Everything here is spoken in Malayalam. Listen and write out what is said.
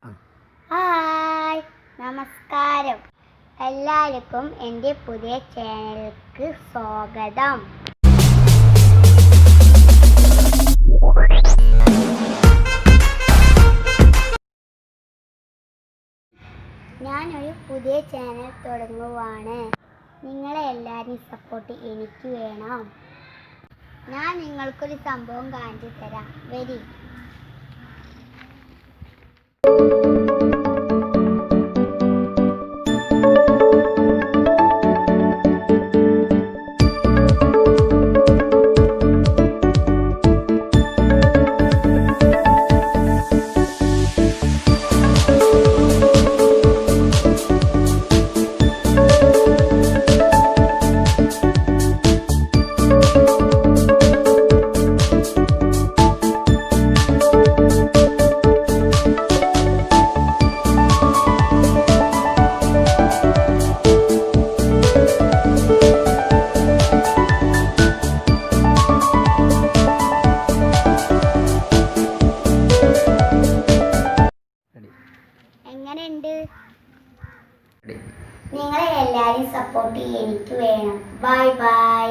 ഹായ്, നമസ്കാരം. എല്ലാവർക്കും എൻ്റെ പുതിയ ചാനലിലേക്ക് സ്വാഗതം. ഞാനൊരു പുതിയ ചാനൽ തുടങ്ങുവാണ്. നിങ്ങളെ എല്ലാവരും സപ്പോർട്ട് എനിക്ക് വേണം. ഞാൻ നിങ്ങൾക്കൊരു സംഭവം കാണിച്ചു തരാം. വരി. എങ്ങനെയുണ്ട്? നിങ്ങളെ എല്ലാവരും സപ്പോർട്ട് എനിക്ക് വേണം. Bye bye.